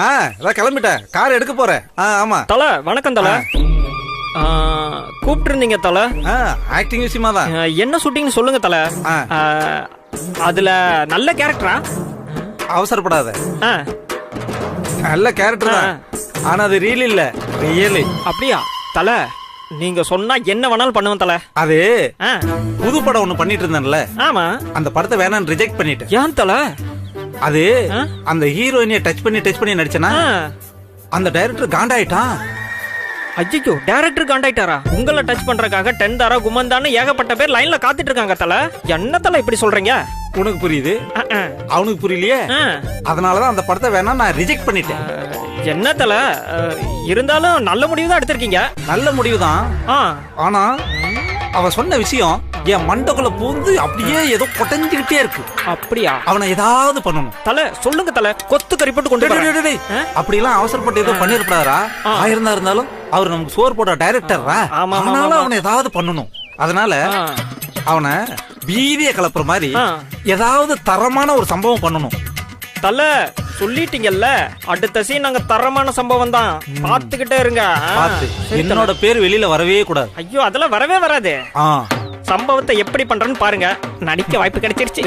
அதான் கிளம்பிட்டேன். கார் எடுக்க போறேன். ஆமா தல. வணக்கம் தல. கூப்பிட்டு இருந்தீங்க தல. ஆக்டிங் விஷயமா தான். என்ன ஷூட்டிங்னு சொல்லுங்க தல. அதுல நல்ல கேரக்டரா? அவசரப்படாத. நல்ல கேரக்டர் தான். ஆனா அது ரீல் இல்ல, ரியல். அப்படியா தல? நீங்க சொன்னா என்ன வேணாலும் பண்ணுவேன் தல. அது புது படம் ஒண்ணு பண்ணிட்டு இருந்தேன்ல. ஆமா. அந்த படத்தை வேணான்னு ரிஜெக்ட் பண்ணிட்டேன். ஏன் தல? அது அந்த ஹீரோயினிய டச் பண்ணி நடிச்சனா அந்த டைரக்டர் காண்டாயிட்டான். ஐயோ, டைரக்டர் காண்டாயிட்டாரா? உங்களை டச் பண்றதுக்காக 10 தாரா குமந்தான்னு ஏகப்பட்ட பேர் லைன்ல காத்துட்டு இருக்காங்க தல. என்ன தல இப்படி சொல்றீங்க? உனக்கு புரியுது, அவனுக்கு புரியலையே. அதனாலதான் அந்த படத்தை வேணா நான் ரிஜெக்ட் பண்ணிட்டேன். என்ன தல? இருந்தாலும் நல்ல முடிவு தான் எடுத்திருக்கீங்க. நல்ல முடிவு தான். ஆனா அவன் சொன்ன விஷயம் என் மண்டக்குள்ள பூந்து அப்படியே ஏதோ கொட்டஞ்சுக்கிட்டே இருக்கு. அப்படியா? அவனை ஏதாவது பண்ணணும் தல. சொல்லுங்க தல, கொத்து கறிப்பட்டு கொண்டு. அப்படி எல்லாம் அவசரப்பட்டு ஏதோ பண்ணிருப்பாரா? ஆயிருந்தா இருந்தாலும் அவர் நமக்கு சோறு போட டைரக்டர்ரா. ஆனாலும் அவனை ஏதாவது பண்ணணும். அதனால அவனை பீதியை கலப்புற மாதிரி ஏதாவது தரமான ஒரு சம்பவம் பண்ணணும். தல சொல்லிட்டீங்கல்ல, அடுத்த சீன் நாங்க தரமான சம்பவம் தான். பாத்துக்கிட்டே இருங்க. என்னோட பேர் வெளியில வரவே கூடாது. ஐயோ, அதெல்லாம் வரவே வராது. சம்பவத்தை எப்படி பண்றேன்னு பாருங்க. நடிக்க வாய்ப்பு கிடைச்சிருச்சு.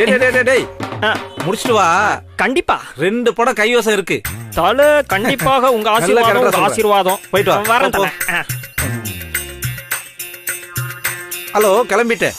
முடிச்சிட்டு வா. கண்டிப்பா 2 படம் கைவசம் இருக்கு தல. கண்டிப்பாக உங்க ஆசீர்வாதம். போயிட்டு வா. வரேன் தல. ஹலோ, கிளம்பிட்டேன்.